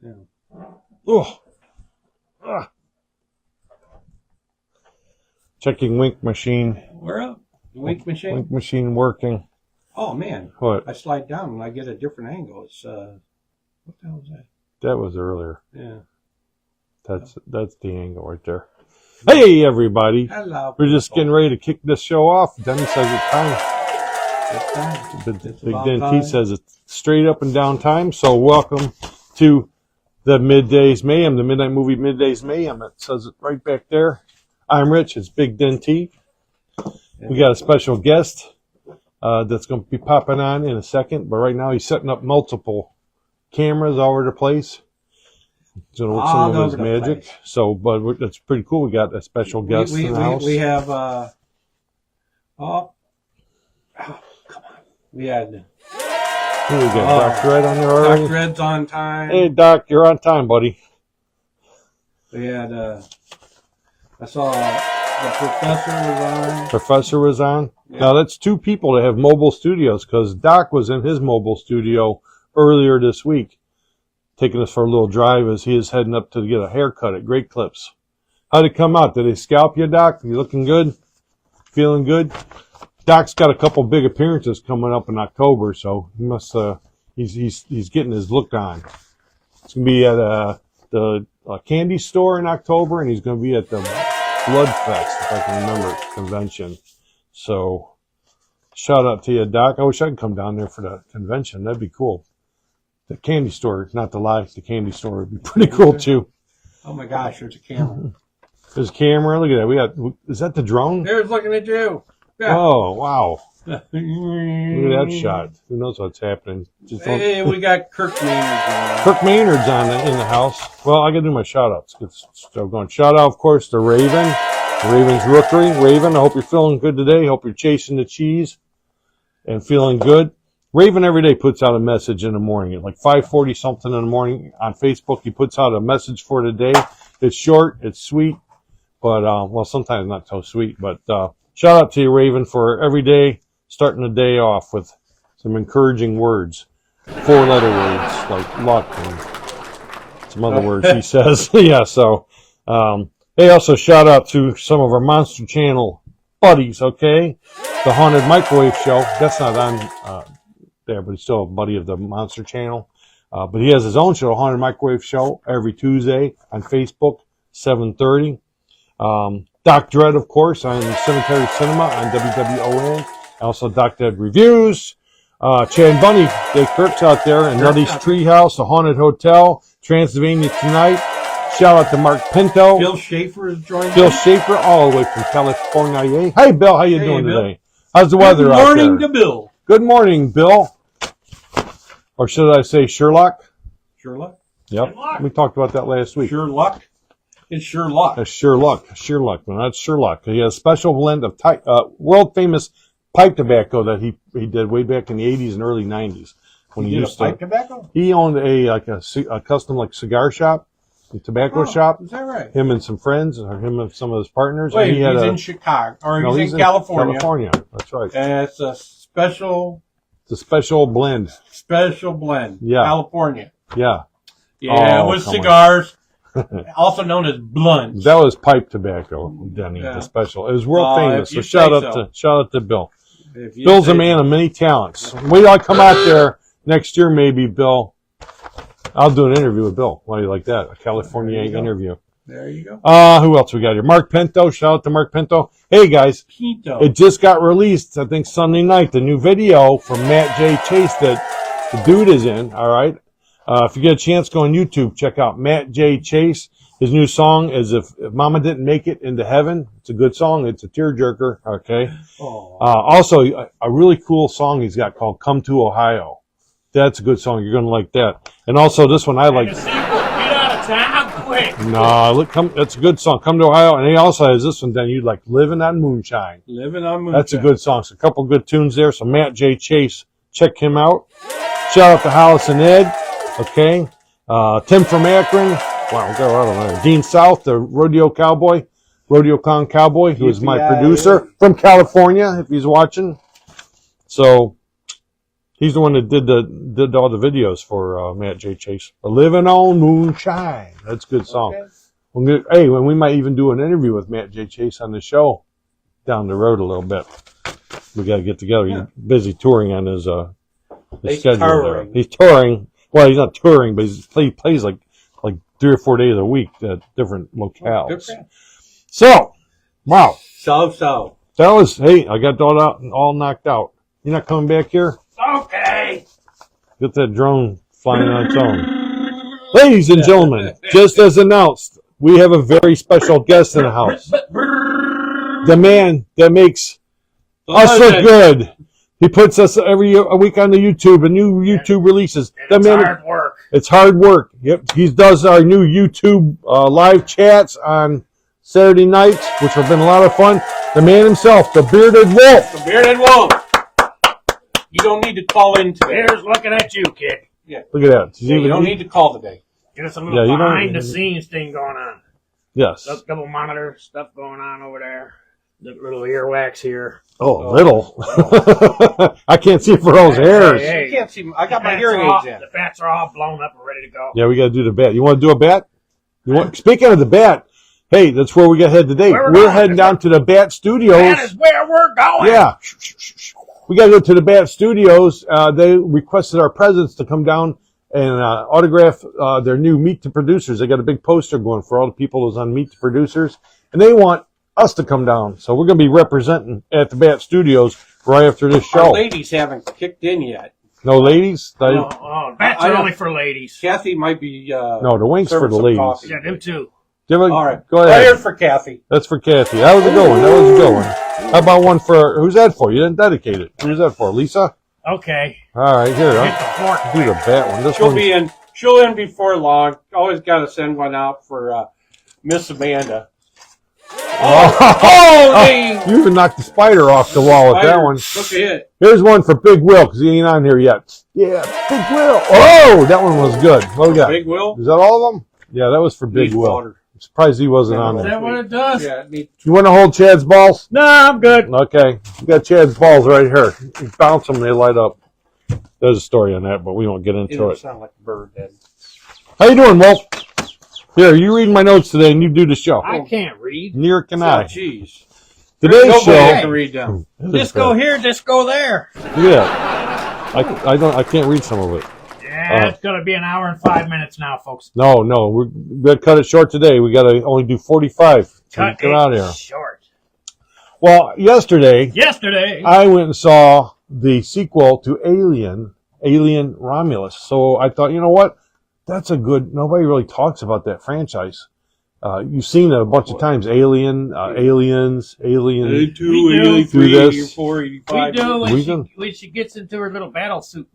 Yeah. Oh. Ah. Checking wink machine. We're up. Wink machine? Wink machine working. Oh, man. What? I slide down and I get a different angle. It's, what the hell was that? That was earlier. Yeah. That's the angle right there. Hey, everybody. Hello. We're just getting ready to kick this show off. Denny says it's time. It's time. Big Den T says it's straight up and down time. So welcome to the Middays Mayhem, the Midnight Movie Middays Mayhem. It says it right back there. I'm Rich. It's Big Den T. We got a special guest that's going to be popping on in a second. But right now he's setting up multiple cameras all over the place. He's going to work some of his magic. Place. So, but that's pretty cool. We got a special guest in the house. We have, oh, come on. We had... Who we got? Doc Dredd on there already? Doc Dredd's on time. Hey, Doc, you're on time, buddy. We had, I saw the professor was on. Professor was on. Yeah. Now, that's two people that have mobile studios, because Doc was in his mobile studio earlier this week, taking us for a little drive as he is heading up to get a haircut at Great Clips. How'd it come out? Did they scalp you, Doc? You looking good? Feeling good? Doc's got a couple big appearances coming up in October, so he must he's getting his look on. It's gonna be at the candy store in October, and he's gonna be at the Blood Fest, if I can remember, convention. So shout out to you, Doc. I wish I could come down there for the convention. That'd be cool. The candy store, not the live, the candy store would be pretty cool too. Oh my gosh, there's a camera. There's a camera. Look at that. Is that the drone? There's looking at you. Yeah. Oh, wow. Look at that shot. Who knows what's happening? Hey, we got Kirk Maynard on. Kirk Maynard's in the house. Well, I got to do my shout-outs. So going shout-out, of course, to Raven. Raven's Rookery. Raven, I hope you're feeling good today. Hope you're chasing the cheese and feeling good. Raven every day puts out a message in the morning. At like 5:40 something in the morning on Facebook, he puts out a message for the day. It's short. It's sweet. But, well, sometimes not so sweet. But shout out to you, Raven, for every day starting the day off with some encouraging words. 4-letter words like luck and some other words he says. Yeah, so hey, also shout out to some of our Monster Channel buddies, okay? The Haunted Microwave Show. That's not on there, but he's still a buddy of the Monster Channel. But he has his own show, Haunted Microwave Show, every Tuesday on Facebook, 7:30. Doc Dredd, of course, on Cemetery Cinema on WWON. Also, Doc Dredd Reviews. Chad Bunny, Dave Kirk's out there, and Nutty's Treehouse, The Haunted Hotel, Transylvania Tonight. Shout out to Mark Pinto. Bill Schaefer is joining Bill us. Schaefer, all the way from California. Hey, Bill, how you doing Bill. today? How's the weather out there? Good morning to Bill. Good morning, Bill. Or should I say Sherlock? Sherlock? Yep. Sherlock. We talked about that last week. Sherlock? It's Sherlock. That's Sherlock. No, that's Sherlock. He has a special blend of world famous pipe tobacco that he did way back in the 80s and early 90s. When he used pipe tobacco? He owned a custom cigar shop, a tobacco shop. Is that right? Him and some friends, or him and some of his partners. Wait, and he had he's in Chicago, or no, he's in California. California, that's right. And it's a special blend. Special blend. Yeah. California. Yeah. Yeah, with cigars. Also known as blunts. That was pipe tobacco, Denny, the special. It was world famous. So shout out to Bill. Bill's a man of many talents. Wait till I come out there next year, maybe, Bill. I'll do an interview with Bill. Why do you like that? A California interview. There you go. Who else we got here? Mark Pinto. Shout out to Mark Pinto. Hey, guys. Pinto. It just got released, I think, Sunday night. The new video from Matt J. Chase that the dude is in, all right? If you get a chance, go on YouTube. Check out Matt J. Chase. His new song is If Mama Didn't Make It Into Heaven. It's a good song. It's a tearjerker, okay? Also, a really cool song he's got called Come to Ohio. That's a good song. You're going to like that. And also this one I like. Get out of town quick. No, that's a good song. Come to Ohio. And he also has this one, then you'd like Living on Moonshine. Living on Moonshine. That's a good song. So a couple good tunes there. So Matt J. Chase, check him out. Shout out to Hollis and Ed. Okay. Tim from Akron. Wow, we got a lot of there. Dean South, the Rodeo Con Cowboy, who is my producer from California, if he's watching. So, He's the one that did all the videos for Matt J. Chase. Living on Moonshine. That's a good song. Okay. When we might even do an interview with Matt J. Chase on the show down the road a little bit. We got to get together. He's busy touring on his schedule there. He's touring. Well, he's not touring, but he plays like 3 or 4 days a week at different locales. So, wow. So. That was, hey, I got all knocked out. You're not coming back here? Okay. Get that drone flying on its own. Ladies and gentlemen, just as announced, we have a very special guest in the house. The man that makes us look good. He puts us a week on the YouTube, a new YouTube releases. It's hard work. It's hard work. Yep. He does our new YouTube live chats on Saturday nights, which have been a lot of fun. The man himself, the Bearded Wolf. The Bearded Wolf. You don't need to call in today. Here's looking at you, kid. Yeah. Look at that. You don't need to call today. Get us a little behind-the-scenes thing going on. Yes. Double monitor stuff going on over there. The little earwax here. Oh, little. I can't see for those hairs. Hey, you can't see. I got my hearing aids in. The bats are all blown up and ready to go. Yeah, we got to do the bat. You want to do a bat? Speaking of the bat, hey, that's where we got to head today. We're heading down to the Bat Studios. That is where we're going. Yeah. We got to go to the Bat Studios. They requested our presence to come down and autograph their new Meet the Producers. They got a big poster going for all the people who's on Meet the Producers, and they want us to come down. So we're going to be representing at the Bat Studios right after this show. Our ladies haven't kicked in yet. No ladies? Bats are only for ladies. Kathy might be... no, the wink's for the ladies. Coffee. Yeah, them too. All right. Go ahead. Right for Kathy. That's for Kathy. That was a good one. That was a good one. How about one for... Who's that for? You didn't dedicate it. Who's that for? Lisa? Okay. All right, here. Get the fork. Do the bat one. She'll be in. She'll in before long. Always got to send one out for Miss Amanda. You even knocked the spider off the wall with that one. Look at it. Here's one for Big Will, because he ain't on here yet. Yeah, Big Will. Oh, that one was good. What we got? Big Will? Is that all of them? Yeah, that was for Big Will. Water. I'm surprised he wasn't on Is there. that what it does? Yeah. You want to hold Chad's balls? No, I'm good. Okay. You got Chad's balls right here. You bounce them, they light up. There's a story on that, but we won't get into It'll it. sound like a bird then. How you doing, Wolf? Here, you read my notes today, and you do the show. I can't read. Neither can I. Jeez. Today's show. Can read them. Just go here, just go there. Yeah. I can't read some of it. Yeah, it's going to be an hour and 5 minutes now, folks. No, we're going to cut it short today. We got to only do 45. Cut get out of here. Short. Well, yesterday, I went and saw the sequel to Alien Romulus. So I thought, you know what? That's a good. Nobody really talks about that franchise. You've seen it a bunch of times. Alien, Aliens, Alien. 82, 83, 84, 85. We do when she gets into her little battle suit.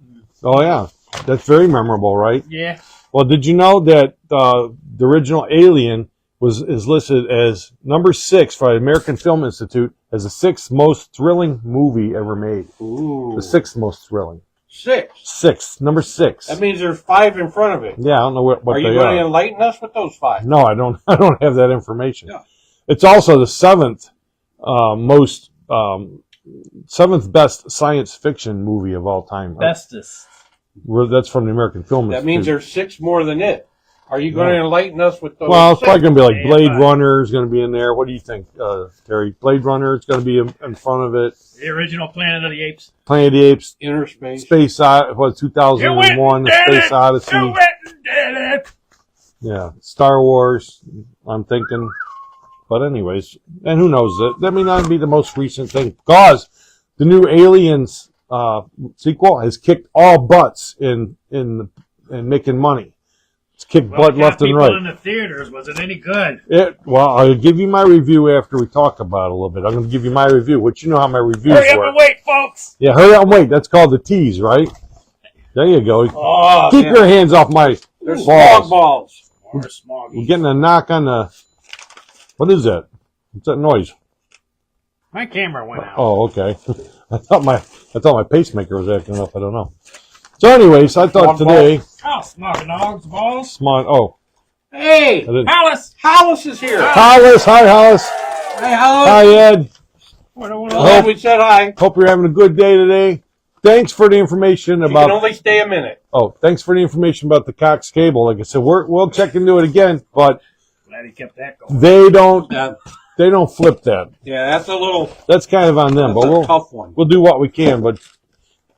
Oh yeah, that's very memorable, right? Yeah. Well, did you know that the original Alien is listed as number 6 by the American Film Institute as the 6th most thrilling movie ever made? Ooh. The 6th most thrilling. 6. Number 6. That means there's 5 in front of it. Yeah, I don't know what Are they you going to enlighten us with those 5? No, I don't. I don't have that information. Yeah. It's also the 7th most 7th best science fiction movie of all time. Bestest. That's from the American Film Institute. That means there's 6 more than it. Are you going to enlighten us with those? Well, it's 6? probably going to be like Blade Runner is going to be in there. What do you think, Terry? Blade Runner is going to be in front of it. The original Planet of the Apes. Planet of the Apes. Inner Space. Space Odyssey. What, 2001, The Space Odyssey. You went and did it. Yeah. Star Wars, I'm thinking. But anyways, and who knows? That may not be the most recent thing. Because the new Aliens sequel has kicked all butts in making money. It's kicked butt left and right. In the theaters, was it any good? Well, I'll give you my review after we talk about it a little bit. I'm going to give you my review, which you know how my reviews work. Hurry up and wait, folks. Yeah, hurry up and wait. That's called the tease, right? There you go. Oh, keep your hands off my There's balls. Smog. We're getting a knock on the... What is that? What's that noise? My camera went out. Oh, okay. I thought my pacemaker was acting up. I don't know. So anyways, I thought today... Oh, smog dogs, balls. Oh. Hey! Hollis! Hollis is here. Hollis! Hi, Hollis. Hi, Hollis. Hi, Ed. We said hi. Hope you're having a good day today. thanks for the information You about. can only stay a minute. Oh, thanks for the information about the COX Cable. Like I said, we'll check into it again, but Glad he kept that going. they don't Yeah, flip that. that's a little. That's kind of on them, That's but a tough one. we'll do what we can. But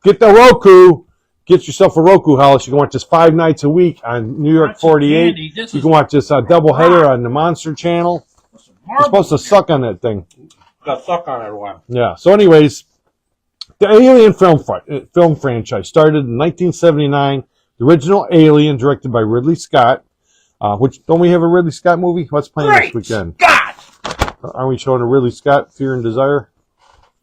get the Roku. Get yourself a Roku house. You can watch this 5 nights a week on New York 48. You can watch this doubleheader on the Monster Channel. You're supposed to suck on that thing. Got stuck on it a while. Yeah. So, anyways, the Alien film franchise started in 1979. The original Alien, directed by Ridley Scott. Which don't we have a Ridley Scott movie? What's playing this weekend? God! Are we showing a Ridley Scott Fear and Desire?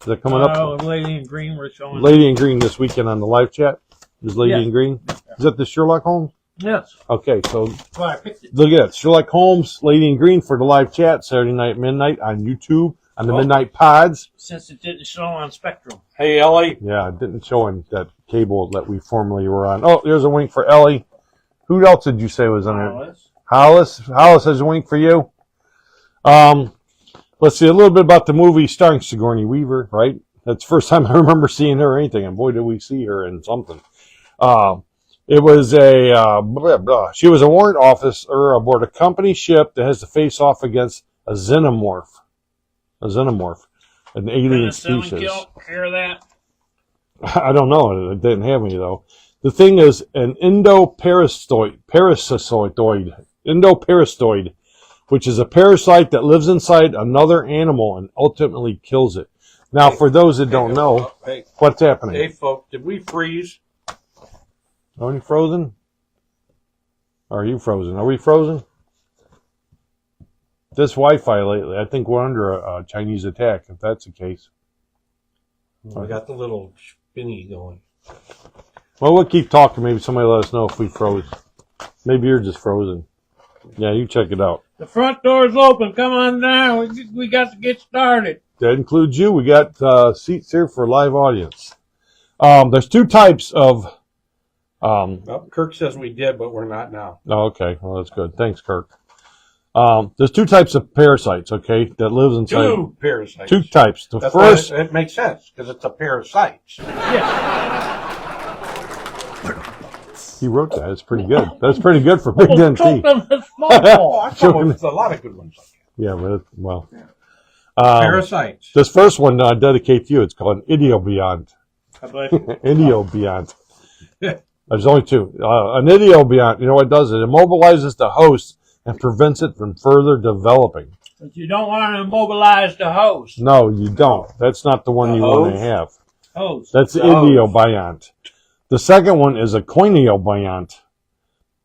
Is that coming up? Lady in Green we're showing. Lady in Green this weekend on the live chat. Is Lady in Green? Is that the Sherlock Holmes? Yes. Okay, so Well, I picked it. look at that. Sherlock Holmes, Lady in Green for the live chat Saturday night at midnight on YouTube on the Midnight Pods. Since it didn't show on Spectrum. Hey, Ellie. Yeah, it didn't show on that cable that we formerly were on. Oh, there's a wink for Ellie. Who else did you say was on it? Hollis. Hollis has a wink for you. Let's see a little bit about the movie starring Sigourney Weaver, right? That's the first time I remember seeing her or anything, and boy, did we see her in something. It was she was a warrant officer aboard a company ship that has to face off against a xenomorph, an alien species. Hear that? I don't know. It didn't have any though. The thing is an endoparasitoid, which is a parasite that lives inside another animal and ultimately kills it. Now, for those that don't know, what's happening? Hey, folks, did we freeze? Are we frozen? Are you frozen? Are we frozen? This Wi-Fi lately, I think we're under a Chinese attack, if that's the case. We got the little spinny going. Well, we'll keep talking. Maybe somebody let us know if we froze. Maybe you're just frozen. Yeah, you check it out. The front door's open. Come on down. We got to get started. That includes you. We got seats here for live audience. There's 2 types of... Well, Kirk says we did, but we're not now. Oh, okay. Well, that's good. Thanks, Kirk. There's 2 types of parasites, okay, that lives inside. 2 parasites. 2 types. The That's first... why it makes sense, because it's a parasite. He wrote that. It's pretty good. That's pretty good for Big Den T. I thought there's a lot of good ones like that. Yeah, but well. Parasites. This first one I dedicate to you. It's called an idiobiont. Idiobiont. There's only 2. An idiobiont, you know what it does? It immobilizes the host and prevents it from further developing. But you don't want to immobilize the host. No, you don't. That's not the one you want to have. Host. That's the idiobiont. The second one is a coiniobiont.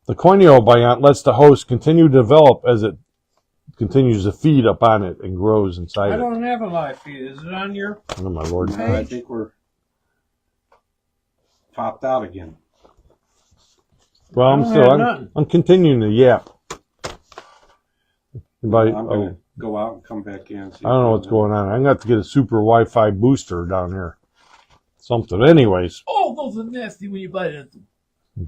The coiniobiont lets the host continue to develop as it continues to feed upon it and grows inside it. I don't have a live feed. Is it on your Oh, my Lord. page? I think we're topped out again. Well, I'm continuing to yap. I'm going to go out and come back in. I don't know what's going on. I'm going to have to get a super Wi-Fi booster down here. Something. Anyways. Oh, those are nasty when you bite into them.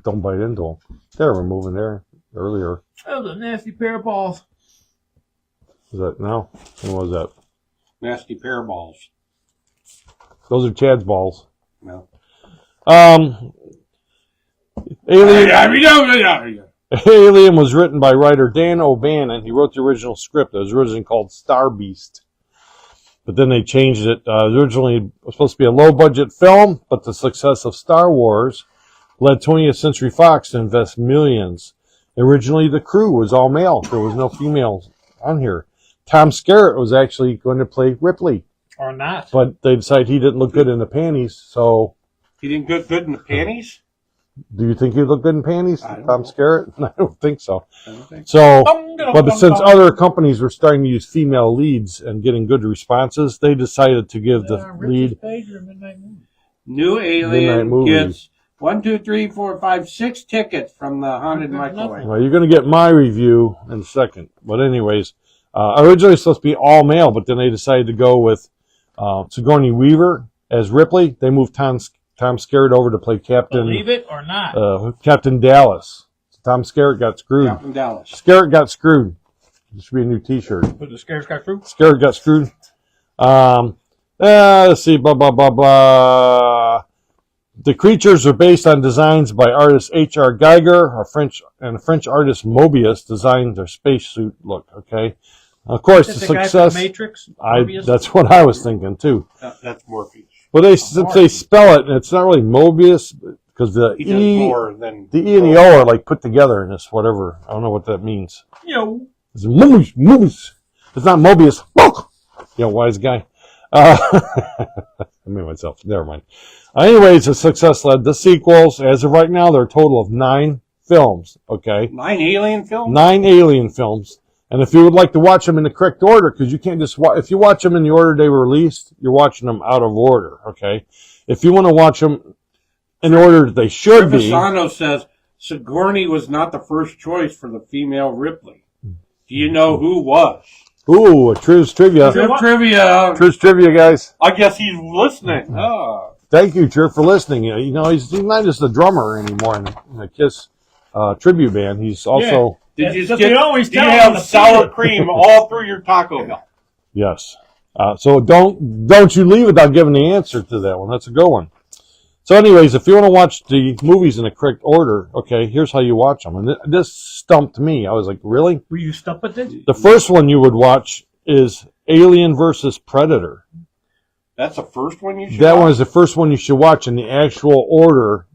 Don't bite into them. They're removing there earlier. That was a nasty pair of balls. Is that now? What was that? Nasty pair of balls. Those are Chad's balls. No. Alien was written by writer Dan O'Bannon. He wrote the original script. It was originally called Star Beast. But then they changed it. Originally, it was supposed to be a low-budget film, but the success of Star Wars led 20th Century Fox to invest millions. Originally, the crew was all male. There was no females on here. Tom Skerritt was actually going to play Ripley. Or not. But they decided he didn't look good in the panties, so... He didn't look good in the panties? Do you think he looked good in panties, Tom Skerritt? I don't think so. I don't think So, but since other companies were starting to use female leads and getting good responses, they decided to give the lead... New Midnight Alien Movies. gets 1, 2, 3, 4, 5, 6 tickets from the Haunted Microwave. Well, you're going to get my review in a second. But anyways, originally it was supposed to be all male, but then they decided to go with Sigourney Weaver as Ripley. They moved Tom Skerritt over to play Captain... Believe it or not. Captain Dallas. Tom Skerritt got screwed. Captain Dallas. Skerritt got screwed. This should be a new T-shirt. But the Scares got through? Skerritt got screwed. Let's see, blah, blah, blah, blah. The creatures are based on designs by artist H.R. Geiger, a French artist Mobius designed their spacesuit look. Okay, of course the success. Guy from the Matrix. That's what I was thinking too. That's Morpheus. Well, since they spell it, and it's not really Mobius because the E and the O are like put together in this whatever. I don't know what that means. It's Mobius. It's not Mobius. Wise guy. I made myself. Never mind. Anyways, the success led to sequels. As of right now, there are a total of 9 films. Okay. 9 alien films? 9 alien films. And if you would like to watch them in the correct order, because you can't just watch, if you watch them in the order they were released, you're watching them out of order. Okay. If you want to watch them in order they should be. Rivasano says Sigourney was not the first choice for the female Ripley. Do you know who was? Ooh, Triv's Trivia. Triv's Trivia, guys. I guess he's listening. Oh. Thank you, Triv, for listening. He's not just a drummer anymore in the Kiss tribute band. He's also... Did you have sour cream all through your Taco Bell? Yes. So don't you leave without giving the answer to that one. That's a good one. So anyways, if you want to watch the movies in the correct order, okay, here's how you watch them. And this stumped me. I was like, really? Were you stumped with it? The first one you would watch is Alien versus Predator. That's the first one you should watch? That one is the first one you should watch in the actual order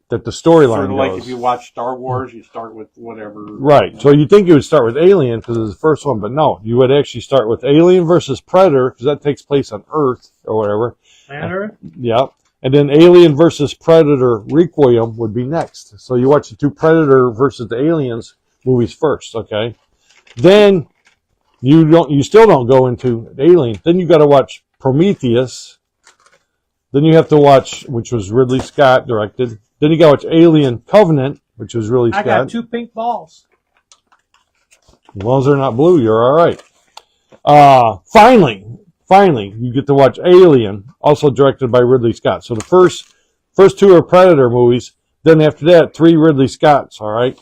that the storyline goes. Like if you watch Star Wars, you start with whatever. Right. So you'd think you would start with Alien because it's the first one, but no. You would actually start with Alien versus Predator because that takes place on Earth or whatever. Planet Earth? Yeah. And then Alien versus Predator Requiem would be next. So you watch the 2 Predator versus the Aliens movies first, okay? Then you still don't go into Alien. Then you got to watch Prometheus. Then you have to watch, which was Ridley Scott directed. Then you got to watch Alien Covenant, which was Ridley Scott. I got 2 pink balls. As long as they're not blue, you're all right. Finally, you get to watch Alien, also directed by Ridley Scott. So the first 2 are Predator movies. Then after that, 3 Ridley Scotts, all right?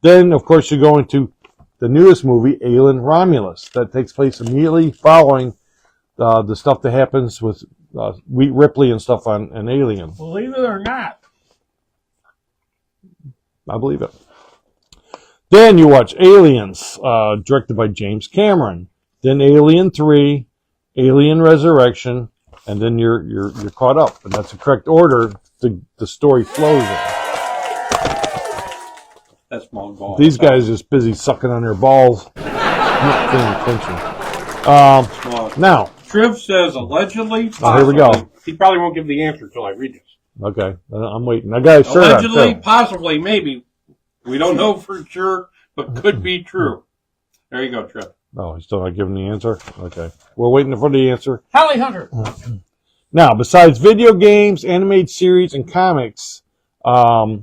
Then, of course, you go into the newest movie, Alien Romulus. That takes place immediately following the stuff that happens with Ripley and stuff on an Alien. Believe it or not. I believe it. Then you watch Aliens, directed by James Cameron. Then Alien 3, Alien Resurrection, and then you're caught up. And that's the correct order the story flows in. That's my ball. These guys are just busy sucking on their balls, not paying attention. Now, Triv says allegedly. Oh, here we go. He probably won't give the answer until I read this. Okay, I'm waiting. I got a shirt allegedly, on, possibly, maybe. We don't know for sure, but could be true. There you go, Triv. Oh, he's still not giving the answer? Okay. We're waiting for the answer. Holly Hunter. Now, besides video games, animated series, and comics, a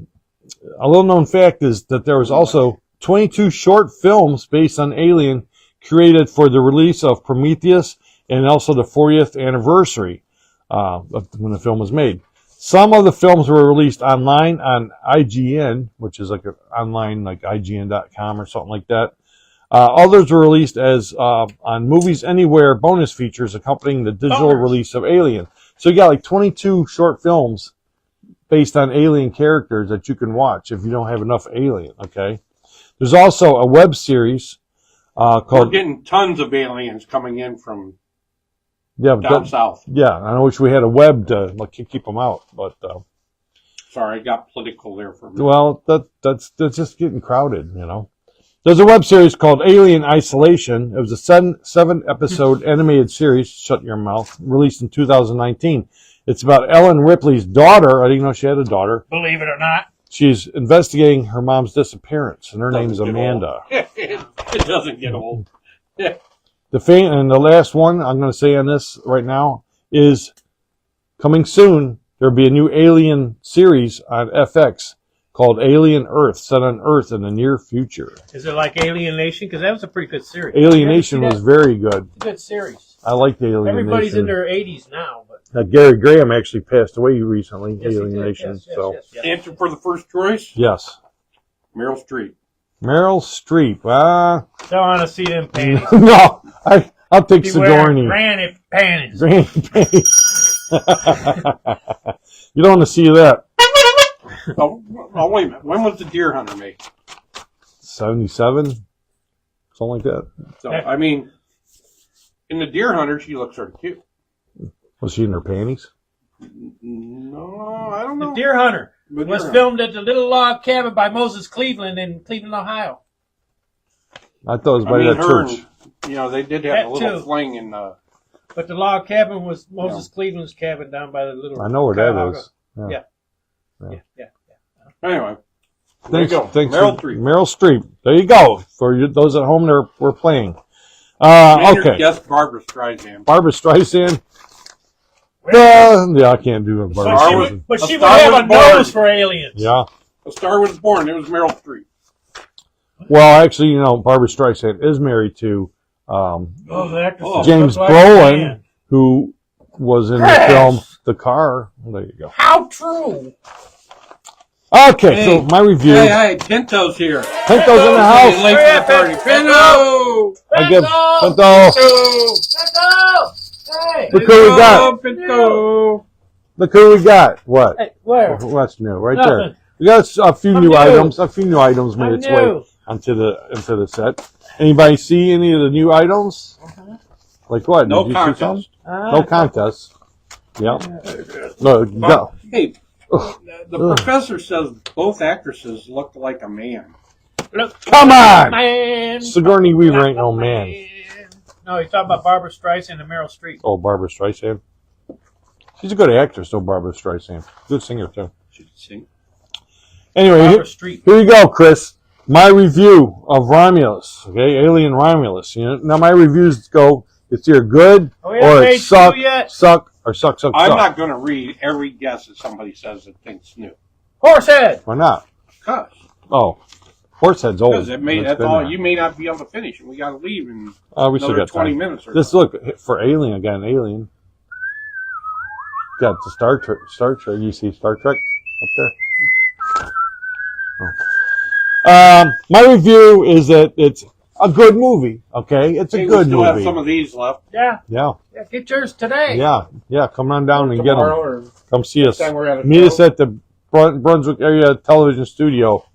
little known fact is that there was also 22 short films based on Alien created for the release of Prometheus and also the 40th anniversary of when the film was made. Some of the films were released online on IGN, which is like an online, like IGN.com or something like that. Others were released as on Movies Anywhere bonus features accompanying the digital release of Alien. So you got like 22 short films based on Alien characters that you can watch if you don't have enough Alien, okay? There's also a web series called... We're getting tons of aliens coming in from down south. Yeah, I wish we had a web to keep them out, but... Sorry, I got political there for a minute. Well, that's just getting crowded, you know. There's a web series called Alien Isolation. It was a 7-episode animated series, shut your mouth, released in 2019. It's about Ellen Ripley's daughter. I didn't know she had a daughter. Believe it or not. She's investigating her mom's disappearance, and her name's Amanda. It doesn't get old. And the last one I'm going to say on this right now is coming soon. There'll be a new Alien series on FX called Alien Earth, set on Earth in the near future. Is it like Alienation? Because that was a pretty good series. Alienation was very good. Good series. I liked Alienation. Everybody's in their 80s now. But Gary Graham actually passed away recently. yes, Alienation. Yes. Answer for the first choice? Yes. Meryl Streep. Meryl Streep. Don't want to see them panties. No, I'll take Be Sigourney. wearing granny panties. Granny panties. You don't want to see that. Oh, wait a minute. When was the Deer Hunter made? 77? Something like that. So, I mean, in the Deer Hunter, she looks sort of cute. Was she in her panties? No, I don't know. The Deer Hunter The Deer was Hunter. filmed at the Little Log Cabin by Moses Cleveland in Cleveland, Ohio. I thought it was by that her church. And, they did have That a little too. fling in But the log cabin was Moses Cleveland's cabin down by the little. I know where that is. Yeah. Anyway, there you Thanks, go. thanks Meryl for Streep. Meryl Streep. There you go. For those at home that were playing. Okay. Yes, Barbara Streisand. Barbara Streisand. Yeah, I can't do it. Barbara Star Streisand. But she A would Star have was a born. nose for aliens. Yeah. A Star Was Born. It was Meryl Streep. Well, actually, Barbara Streisand is married to The actress James looks like Brolin, a man. who was in the Chris! film The Car. Well, there you go. How true? Okay, so my review. Hey, Pinto's here. Pinto's in the He's house. late for the party. Pinto! Pinto! I give Pinto! Pinto. Hey! Look who we got. Pinto! Look who we got. What? Hey, where? What's new? Right Nothing. there. We got a few I'm new new. items. A few new items made I'm its new. way into the set. Anybody see any of the new items? Like what? No Did you see some? contest. No contest. Yeah. No. Go. Hey, Ugh. the professor says both actresses look like a man. Look, Come on! man. Sigourney Weaver ain't no man. No, he's talking about Barbara Streisand and Meryl Streep. Oh, Barbara Streisand. She's a good actress, though, Barbara Streisand. Good singer, too. She can sing. Anyway, Barbara Streep. here you go, Chris. My review of Romulus, okay? Alien Romulus. Now, my reviews go, it's either good Oh, we haven't or made it suck, two yet. suck, or suck. I'm not going to read every guess that somebody says that thinks new. Horsehead. Why not? Because Oh, Horsehead's old. it may, It's that's been all. there. You may not be able to finish, and we got to leave in We still another got 20 time. minutes or This so. look for Alien. I got an Alien. Got the Star Trek. You see Star Trek up there. Oh. My review is that it's a good movie. Okay, it's a Hey, good we still have movie. some of these left. Yeah. Yeah, Get yours today. yeah. Come on down and get Tomorrow them. or Come see us. time we're at a Meet show. us at the Brunswick area television studio.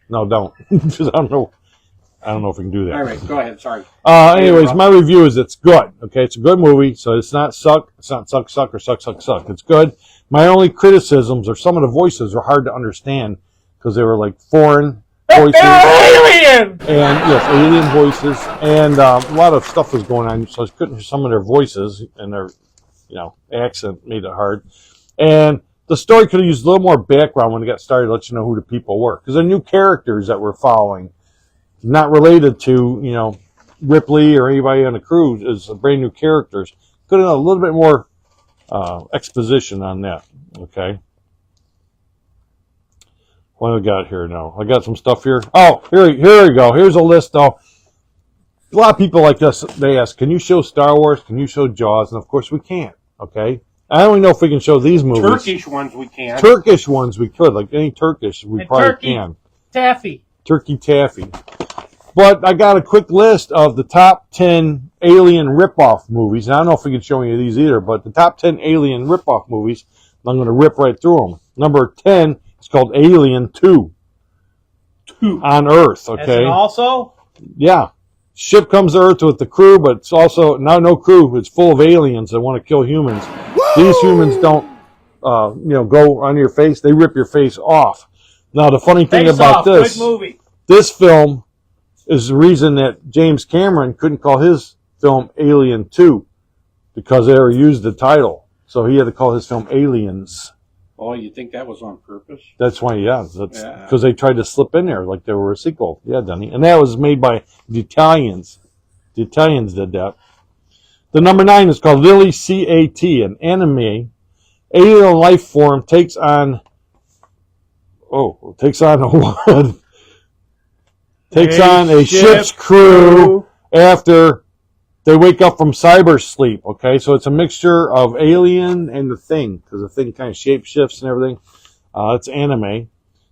No, don't. 'Cause I don't know if we can do that. All right, go ahead. Sorry. Anyways, my review is it's good. Okay, it's a good movie, so it's not suck. It's not suck or suck. It's good. My only criticisms are some of the voices are hard to understand because they were like foreign voices. Alien. And yes, alien voices, and a lot of stuff was going on, so I couldn't hear some of their voices, and their, accent made it hard. And the story could have used a little more background when it got started, to let you know who the people were, because they're new characters that we're following, not related to Ripley or anybody on the crew. Is brand new characters. Could have done a little bit more exposition on that. Okay. What do we got here now? I got some stuff here. Oh, here we go. Here's a list, though. A lot of people like us, they ask, can you show Star Wars? Can you show Jaws? And, of course, we can't, okay? I don't even know if we can show these movies. Turkish ones we can. Turkish ones we could. Like any Turkish, we And probably turkey. can. Taffy. Turkey taffy. But I got a quick list of the top 10 Alien ripoff movies. And I don't know if we can show any of these either, but the top 10 Alien ripoff movies, I'm going to rip right through them. Number 10 is called Alien 2. On Earth, As okay? in also. Yeah. Ship comes to Earth with the crew, but it's also now no crew. It's full of aliens that want to kill humans. Woo! These humans don't, go on your face. They rip your face off. Now, the funny thing Face about Off, this, good movie. this film is the reason that James Cameron couldn't call his film Alien 2 because they already used the title. So he had to call his film Aliens. Oh, you think that was on purpose? That's why, that's Yeah. because they tried to slip in there like they were a sequel. Yeah, Dunny. And that was made by the Italians. The Italians did that. The number 9 is called Lily CAT, an anime. Alien life form takes on a ship's crew after they wake up from cyber sleep. Okay, so it's a mixture of Alien and the Thing, because the Thing kind of shape shifts and everything. It's anime.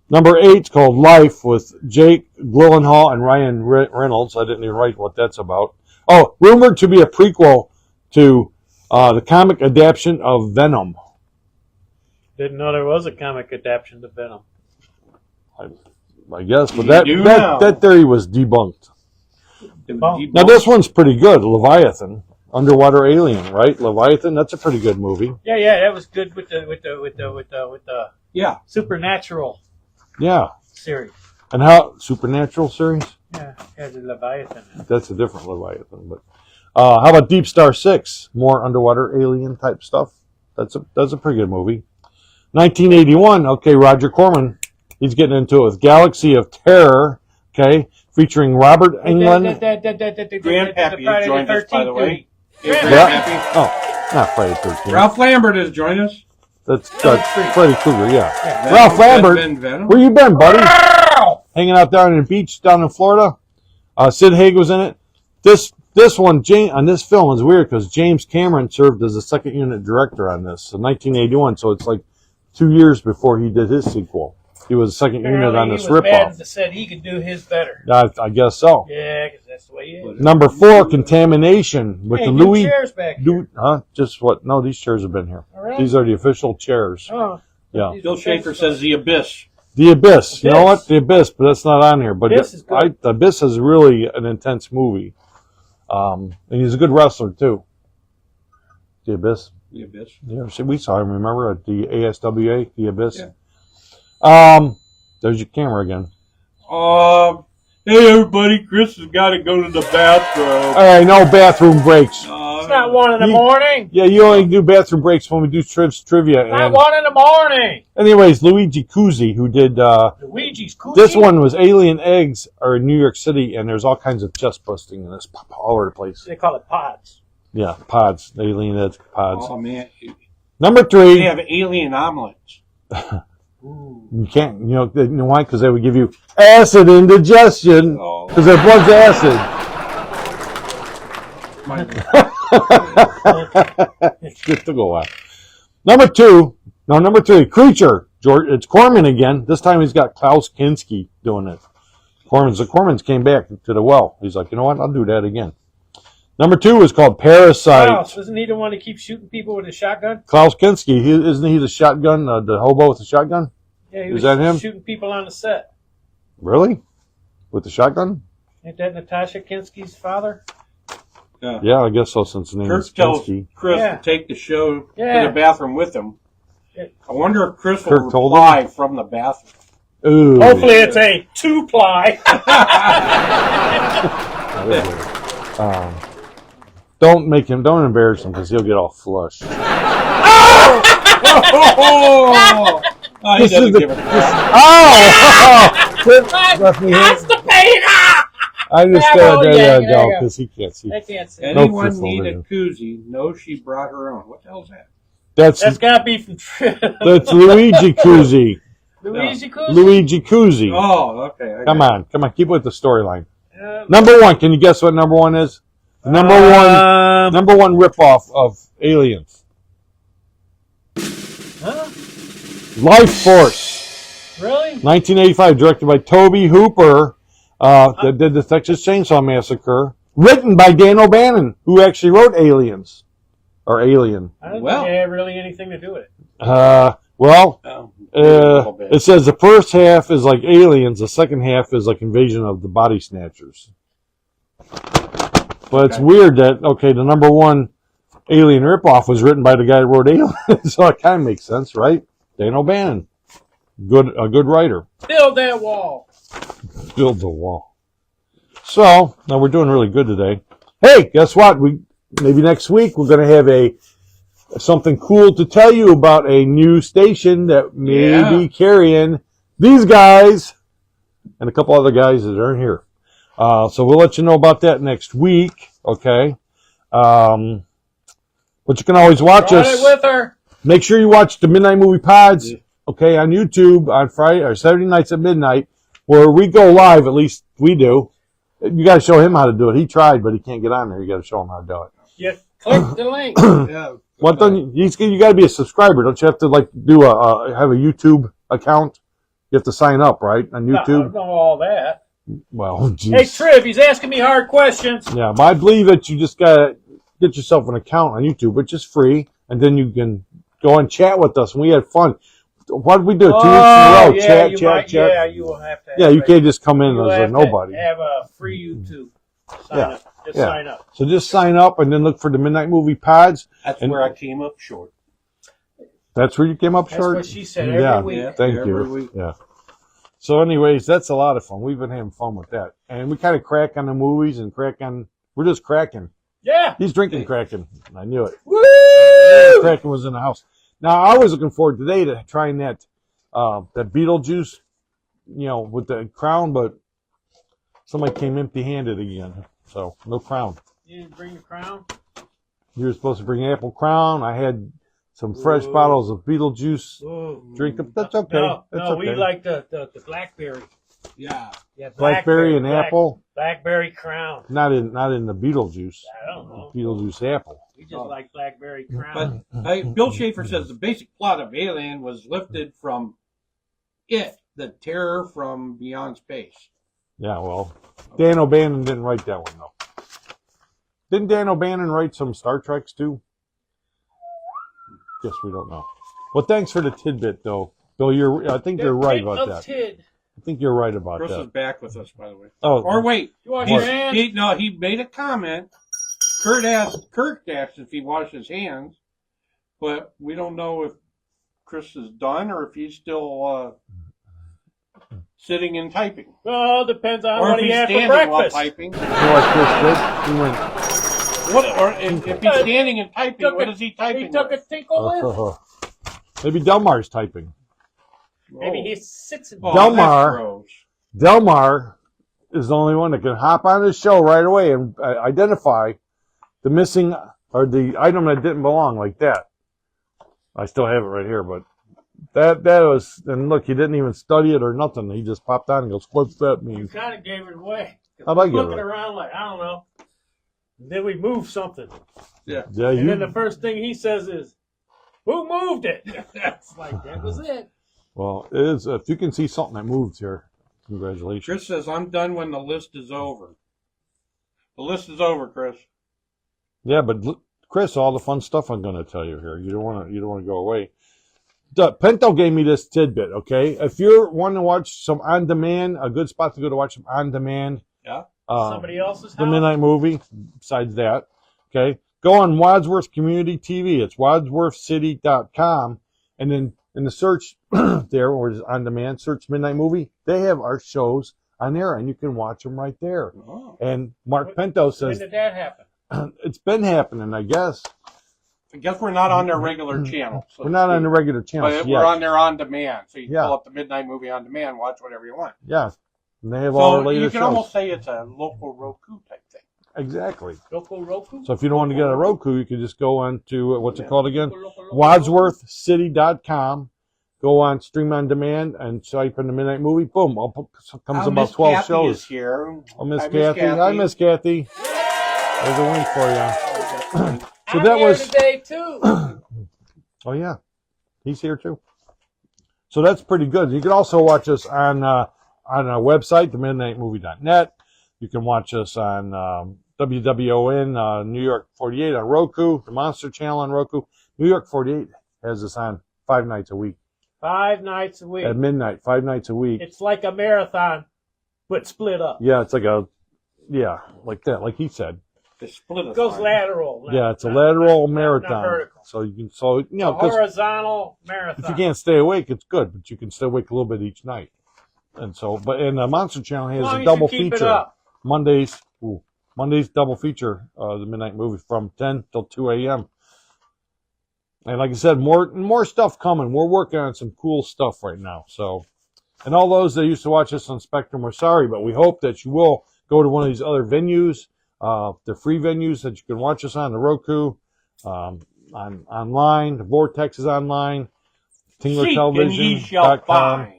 Number 8 is called Life with Jake Gyllenhaal and Ryan Reynolds. I didn't even write what that's about. Oh, rumored to be a prequel to The comic adaptation of Venom. Didn't know there was a comic adaptation to Venom. I guess, but You do now. that theory was debunked. Now this one's pretty good. Leviathan, underwater alien, right? Leviathan, that's a pretty good movie. Yeah, that was good with the Yeah. Supernatural Yeah. series. And how Supernatural series? Yeah, the Leviathan. That's a different Leviathan. But how about Deep Star 6? More underwater alien type stuff. That's a pretty good movie. 1981. Okay, Roger Corman. He's getting into it with Galaxy of Terror. Okay, featuring Robert Englund. Grandpappy has joined us, by the way. Hey, Yeah. Grandpappy. Oh, not Friday the 13th. Ralph Lambert has joined us. That's Freddy Krueger. Yeah. Yeah. Ralph Lambert. Venom. Where you been, buddy? Hanging out down on the beach down in Florida. Sid Haig was in it. This one, on this film is weird because James Cameron served as a second unit director on this in 1981. So it's like 2 years before he did his sequel. He was a second unit on this ripoff. He said he could do his better. I guess so. Yeah, because that's the way he is. Number 4, Contamination with the new Louis. chairs back here. Just what? No, these chairs have been here. Oh, really? These are the official chairs. Oh, Yeah. Bill Shaker says The Abyss. The Abyss. You know Abyss. what? The Abyss, but that's not on here. But Abyss is good. The Abyss is really an intense movie. And he's a good wrestler, too. The Abyss. The Abyss. Yeah, we saw him, remember, at the ASWA, The Abyss? Yeah. There's your camera again. Hey, everybody. Chris has got to go to the bathroom. All right, no bathroom breaks. it's not 1 in the morning. Yeah, you only do bathroom breaks when we do trivia. Not And 1 in the morning. anyways, Luigi Cuzzi, who did... Luigi's cool. this one was Alien Eggs are in New York City, and there's all kinds of chest busting in this all over the place. They call it pods. Yeah, pods. Alien Eggs, pods. Oh, man. Number 3. They have alien omelets. You can't, you know why? Because they would give you acid indigestion. Oh. Because their blood's acid. Just to go out. Number 3, Creature. George, it's Corman again. This time he's got Klaus Kinski doing it. Corman's came back to the well. He's like, you know what? I'll do that again. Number 2 is called Parasite. Klaus, wasn't he the one to keep shooting people with a shotgun? Klaus Kinski. Isn't he the shotgun, the hobo with the shotgun? Yeah, he Is was that him? shooting people on the set. Really? With the shotgun? Ain't that Natasha Kinski's father? Yeah, I guess so, since the name Kirk is tells Kinski. Chris Yeah. to take the show to Yeah. the bathroom with him. Yeah. I wonder if Chris Kirk will told reply from the bathroom. Ooh. Hopefully it's a 2-ply. Don't embarrass him because he'll get all flush. He doesn't give a crap. Left me here. Constipated! I just Yeah, there yeah, you yeah, go yeah. because he can't see. I can't see. No Anyone crystal need a vision. koozie? No, she brought her own. What the hell's that? That's That's got to be from Luigi Cuzzi. Luigi Kuzzi. Luigi Cuzzi. Oh, okay. Come on, keep with the storyline. Uh, Number 1. Can you guess what number 1 is? The number one ripoff of Aliens. Huh? Life Force. Really? 1985, directed by Toby Hooper, that did the Texas Chainsaw Massacre. Written by Dan O'Bannon, who actually wrote Aliens. Or Alien. I don't Well. think it had really anything to do with it. It says the first half is like Aliens, the second half is like Invasion of the Body Snatchers. But it's weird that, the number 1 Alien ripoff was written by the guy who wrote Alien, so it kind of makes sense, right? Dan O'Bannon. A good writer. Build that wall. Build the wall. So, now we're doing really good today. Hey, guess what? Maybe next week we're going to have something cool to tell you about a new station that may be carrying these guys and a couple other guys that aren't here. So we'll let you know about that next week, okay? But you can always watch Brought us. it with her. Make sure you watch the Midnight Movie Pods, okay, on YouTube on Friday or Saturday nights at midnight, where we go live. At least we do. You got to show him how to do it. He tried, but he can't get on there. You got to show him how to do it. You click the link. Yeah. What then? You got to be a subscriber. Don't you have to do have a YouTube account? You have to sign up, right, on I YouTube. don't know all that. Well, geez. Hey, Triv, he's asking me hard questions. Yeah, but I believe that you just got to get yourself an account on YouTube, which is free, and then you can go and chat with us. And we had fun. What did we do? 2 weeks in a row. Yeah, Chat. Yeah, you will have to. Yeah, you can't just come in as a nobody. Have a free YouTube. Sign up. Just sign up. So just sign up and then look for the Midnight Movie Pods. That's where I came up short. That's where you came up short? That's what she said every week. Yeah, thank every you. week. Yeah. So anyways, that's a lot of fun. We've been having fun with that. And we kind of crack on the movies and we're just cracking. Yeah. He's drinking Kraken. I knew it. Woo! Kraken was in the house. Now, I was looking forward today to trying that Beetlejuice, with the crown, but somebody came empty-handed again. So, no crown. You didn't bring the crown? You were supposed to bring apple crown. I had some fresh bottles of Beetlejuice. Drink them. That's okay. No, we like the blackberry. Yeah. Yeah, blackberry and apple. Blackberry crown. Not in the Beetlejuice. I don't know. Beetlejuice apple. We just like blackberry crown. But Bill Schaefer says the basic plot of Alien was lifted from It, the Terror from Beyond Space. Yeah, well, Dan O'Bannon didn't write that one, though. Didn't Dan O'Bannon write some Star Treks, too? Guess we don't know. Well, thanks for the tidbit, though. Bill, I think you're right about that. I think you're right about Chris that. is back with us, by the way. Oh, or wait. You wash your hands? He made a comment. Kurt asked if he washed his hands, but we don't know if Chris is done or if he's still sitting and typing. Well, depends on Or what if he he's had for standing while breakfast. typing. You know what Chris did? He went, Or if he's standing and typing, what is he typing? He took a with? tinkle with. maybe Delmar's typing. Maybe he sits in. Oh, Delmar. that's gross. Delmar is the only one that can hop on the show right away and identify the missing or the item that didn't belong like that. I still have it right here, but that was, and look, he didn't even study it or nothing. He just popped on and goes, "What's that mean?" You kind of gave it away. How'd I give it looking away? around like, I don't know. And then we moved something. Yeah. Yeah, And then the first thing he says is, "Who moved it?" That's like, that was it. Well, it is. If you can see something that moves here, congratulations. Chris says, "I'm done when the list is over." The list is over, Chris. Yeah, but Chris, all the fun stuff I'm going to tell you here. You don't want to go away. Pinto gave me this tidbit. Okay, if you're wanting to watch some on demand, a good spot to go to watch some on demand. Yeah. Somebody else's house. The Midnight Movie. Besides that, okay, go on Wadsworth Community TV. It's wadsworthcity.com, and then in the search there, or on demand, search Midnight Movie. They have our shows on there, and you can watch them right there. Oh. And Mark Pinto says, When did that happen? it's been happening, I guess. I guess we're not on their regular channel. So We're not on the regular channel But yet. we're on there on demand. So you can Yeah. pull up the Midnight Movie on demand, watch whatever you want. Yeah, and they have all our So you latest can shows. almost say it's a local Roku type thing. Exactly. Roku? So if you don't want to get a Roku, you can just go on to, what's it called again? Local. Wadsworthcity.com. Go on Stream on Demand and type in the Midnight Movie. Boom. Comes about 12 Kathy shows. Is here. Oh, Miss Hi, Kathy. Hi, Miss Kathy. There's a wink for you. So that here was today too. Oh yeah, he's here too. So that's pretty good. You can also watch us on our website, themidnightmovie.net. You can watch us on WWON New York 48 on Roku, the Monster Channel on Roku. New York 48 has us on 5 nights a week 5 nights a week. at midnight, 5 nights a week. It's like a marathon, but split up. Yeah, it's like like that, like he said. They split It goes lateral. Yeah, it's a lateral not marathon. vertical. So you can, so you know, A 'cause horizontal marathon. if you can't stay awake, it's good, but you can stay awake a little bit each night. And so, and the Monster Channel As has long a as double you keep it feature. up. Mondays double feature, the Midnight Movie from 10 till 2 a.m. And like I said, more stuff coming. We're working on some cool stuff right now. So, and all those that used to watch us on Spectrum, we're sorry, but we hope that you will go to one of these other venues, the free venues that you can watch us on, the Roku, online. The Vortex is online. TinglerTelevision.com.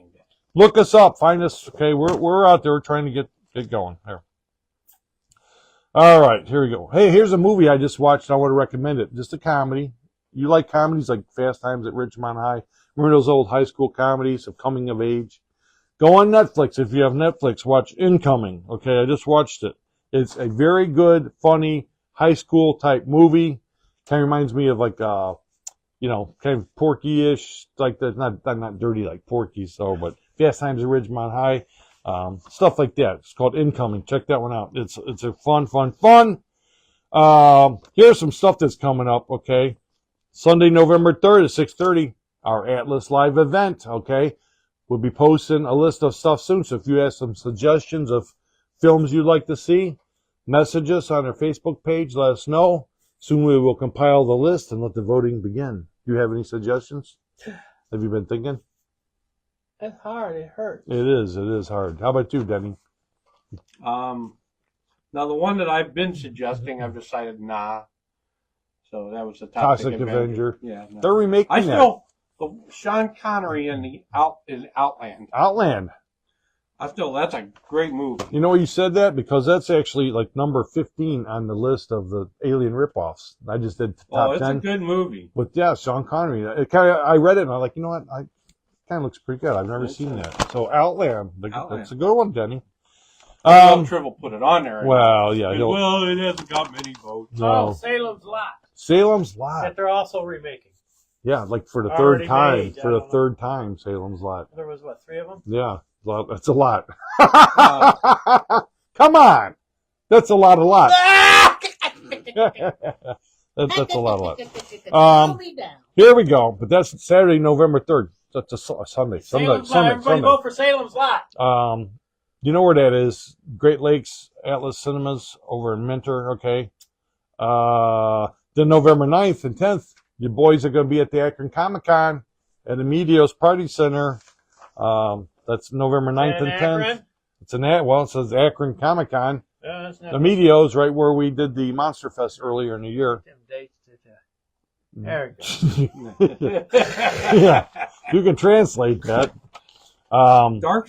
Look us up. Find us. Okay, we're out there. We're trying to get going here. All right, here we go. Hey, here's a movie I just watched. I want to recommend it. Just a comedy. You like comedies like Fast Times at Ridgemont High? Remember those old high school comedies of coming of age? Go on Netflix. If you have Netflix, watch Incoming. Okay, I just watched it. It's a very good, funny high school type movie. Kind of reminds me of like, you know, kind of Porky-ish, like that. Not dirty like Porky, so, but Fast Times at Ridgemont High, stuff like that. It's called Incoming. Check that one out. It's a fun. Here's some stuff that's coming up. Okay, Sunday, November 3rd at 6:30, our Atlas Live event. Okay, we'll be posting a list of stuff soon. So if you have some suggestions of films you'd like to see, message us on our Facebook page. Let us know. Soon we will compile the list and let the voting begin. Do you have any suggestions? Have you been thinking? It's hard. It hurts. It is hard. How about you, Denny? Now the one that I've been suggesting, I've decided nah. So that was the Toxic Avenger. Yeah, no. They're remaking I that. still the Sean Connery in the Outland. Outland. That's a great movie. You know why you said that? Because that's actually like number 15 on the list of the Alien ripoffs. I just did top 10. It's a good movie. But yeah, Sean Connery. I read it and I'm like, you know what? It kind of looks pretty good. I've never seen that. So Outland. That's a good one, Denny. Triple put it on there. Well, yeah. Well, it hasn't got many votes. No. Oh, Salem's Lot. Salem's Lot. That they're also remaking. Yeah, like for the Already third time. made, For the third time, Salem's Lot. There was, what, 3 of them? Yeah, that's a lot. Come on. That's a lot. That's a lot. Here we go. But that's Saturday, November 3rd. That's a Sunday. Salem's Lot. Everybody vote for Salem's Lot. You know where that is? Great Lakes Atlas Cinemas over in Minter, okay? Then November 9th and 10th, your boys are going to be at the Akron Comic-Con at the Medios Party Center. That's November 9th and 10th. Akron? It says Akron Comic-Con. That's not The Medios, right where we did the Monster Fest earlier in the year. them dates. There we go. Yeah, you can translate that. Doc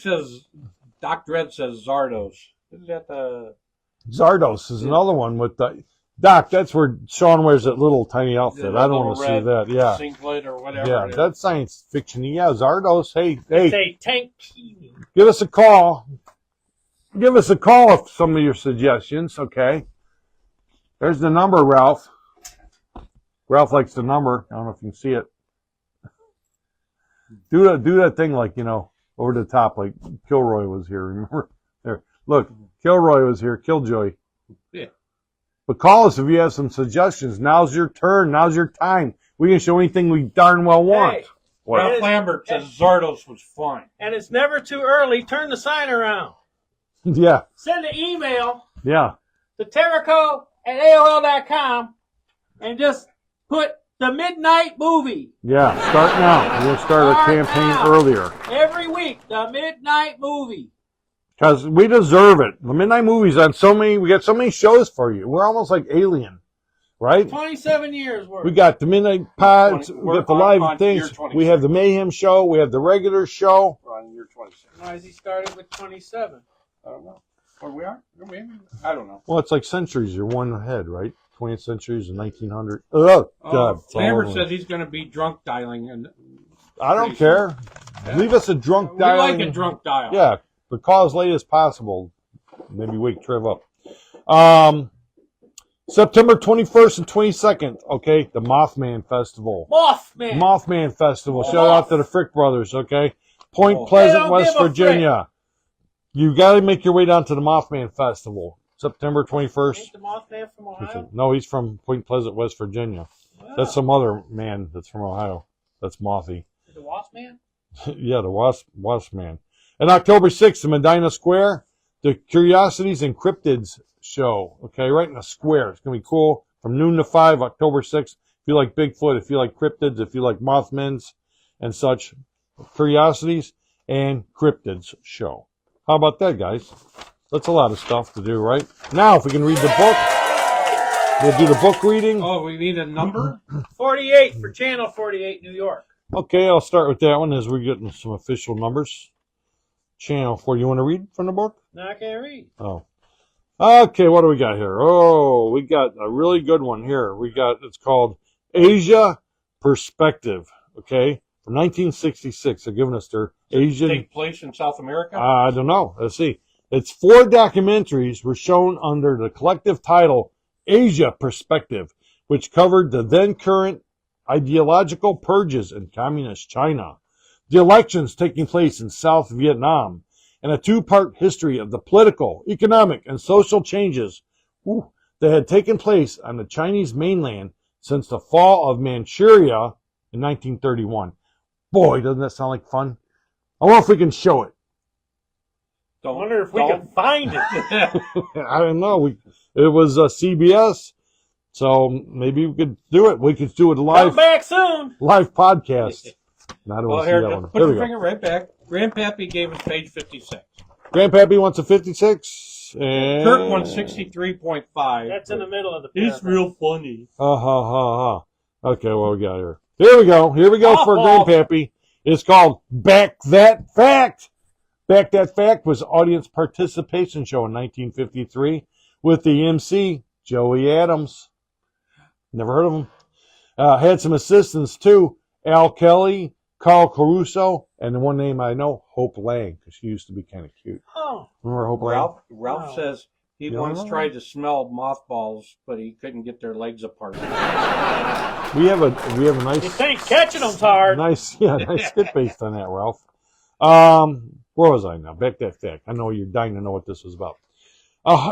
Dredd says Zardos. Isn't that the... Zardos is another one with the... Doc, that's where Sean wears that little tiny outfit. I don't want to see that. Yeah. Singlet or whatever. Yeah, that's science fiction. Yeah, Zardos. Hey, Say tank. give us a call. Give us a call with some of your suggestions, okay? There's the number, Ralph. Ralph likes the number. I don't know if you can see it. Do that thing like, you know, over the top, like Kilroy was here. Remember? There. Look, Kilroy was here. Killjoy. Yeah. But call us if you have some suggestions. Now's your turn. Now's your time. We can show anything we darn well want. Hey, Ralph Lambert says Zardos was fun. and it's never too early. Turn the sign around. Yeah. Send an email Yeah. to Terrico@AOL.com and just put the Midnight Movie. Yeah. Start now. We'll start our campaign earlier. Every week, the Midnight Movie. Because we deserve it. The Midnight Movies on we got so many shows for you. We're almost like Alien, right? 27 years worth. We got the Midnight Pods, we got the live on things. year 26. We have the Mayhem show, we have the regular show. We're on year 26. Why is he started with 27? I don't know. Where we are? I don't know. Well, it's like centuries. You're one ahead, right? 20th centuries and 1900. Oh, God. Lambert says he's going to be drunk dialing. And I don't care. Yeah. Leave us a drunk we dial. like a drunk dial. Yeah, but call as late as possible. Maybe wake Trev up. September 21st and 22nd, okay? The Mothman Festival. Mothman Festival. Shout out to the Frick Brothers, okay? Point Pleasant, West Virginia. You got to make your way down to the Mothman Festival. September 21st. Ain't the Mothman from Ohio? No, he's from Point Pleasant, West Virginia. Wow. That's some other man that's from Ohio. That's Mothy. The Wasp Man? Yeah, the Wasp Man. And October 6th in Medina Square, the Curiosities and Cryptids show. Okay, right in the square. It's going to be cool. From noon to 5, October 6th. If you like Bigfoot, if you like cryptids, if you like Mothmans and such, Curiosities and Cryptids show. How about that, guys? That's a lot of stuff to do, right? Now, if we can read the book, we'll do the book reading. Oh, we need a number? 48 for Channel 48, New York. Okay, I'll start with that one as we're getting some official numbers. Channel 4. You want to read from the book? No, I can't read. Oh. Okay, what do we got here? Oh, we got a really good one here. It's called Asia Perspective, okay? From 1966. They're giving us their Asian... Take place in South America? I don't know. Let's see. It's 4 documentaries were shown under the collective title Asia Perspective, which covered the then current ideological purges in communist China, the elections taking place in South Vietnam, and a two-part history of the political, economic, and social changes that had taken place on the Chinese mainland since the fall of Manchuria in 1931. Boy, doesn't that sound like fun? I wonder if we can show it. I wonder if we can find it. I don't know. It was CBS, so maybe we could do it. We could do it live. Come back soon. Live podcast. I don't Well, want to see here, that one. put There we your go. finger right back. Grandpappy gave us page 56. Grandpappy wants a 56. And Kurt wants 63.5. That's in the middle of the It's paragraph. real funny. Okay, what we got here? Here we go. Here we go for Grandpappy. It's called Back That Fact. Back That Fact was audience participation show in 1953 with the MC, Joey Adams. Never heard of him. Had some assistants too. Al Kelly, Carl Caruso, and the one name I know, Hope Lang, because she used to be kind of cute. Oh. Remember Hope Lang? Ralph Wow. says he You don't once know? tried to smell mothballs, but he couldn't get their legs apart. We have a nice. You think catching them's hard. Nice skit based on that, Ralph. Where was I now? Back That Fact. I know you're dying to know what this was about.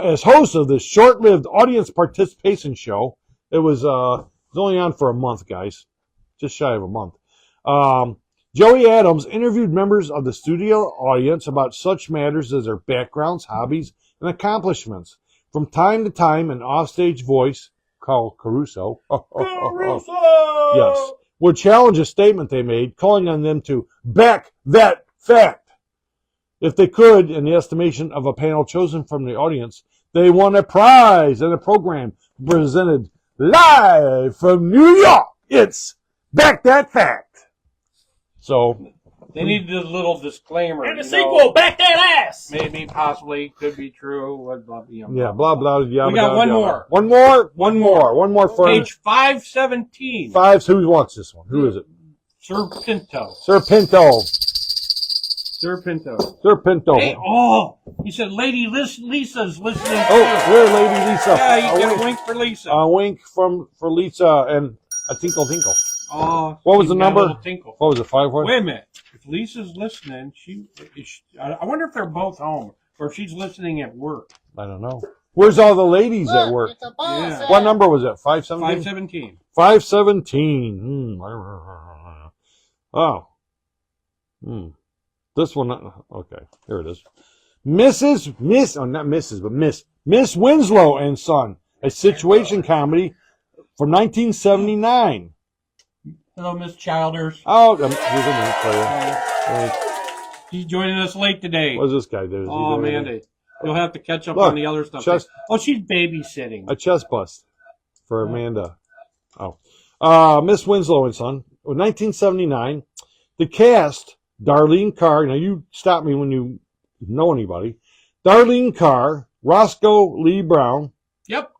As host of this short-lived audience participation show, it was only on for a month, guys, just shy of a month. Joey Adams interviewed members of the studio audience about such matters as their backgrounds, hobbies, and accomplishments. From time to time, an offstage voice, Carl Caruso, yes, would challenge a statement they made, calling on them to back that fact. If they could, in the estimation of a panel chosen from the audience, they won a prize in a program presented live from New York. It's Back That Fact. So They needed a little disclaimer. And the you sequel, know, Back That Ass. maybe, possibly, could be true. yeah, blah blah. Yabba, We got one yabba. One more for Page 517. fives. Who wants this one? Who is it? Sir Pinto. Sir Pinto. Sir Pinto. Sir Pinto. Hey, he said Lady Lisa's listening Oh, too. where, Lady Lisa? Yeah, you A get wink. a wink for Lisa. A wink for Lisa and a tinkle tinkle. Oh, What was she's the got a number? little tinkle. What was it? 5-1? Wait a minute. If Lisa's listening, I wonder if they're both home or if she's listening at work. I don't know. Where's all the ladies at work? It's a ball Yeah. sack. What number was it? 517? 517. 517. Oh. This one. Okay, here it is. Miss Winslow and Son, a situation comedy from 1979. Hello, Miss Childers. Oh, here's a minute for you. She's joining us late today. What does this guy do? Does he Oh, do anything? Mandy. You'll have to catch up Look, on the other stuff. just- Oh, she's babysitting. A chest bust for Amanda. Oh. Miss Winslow and Son, 1979. The cast, Darlene Carr. Now, you stop me when you know anybody. Darlene Carr, Roscoe Lee Brown. Yep.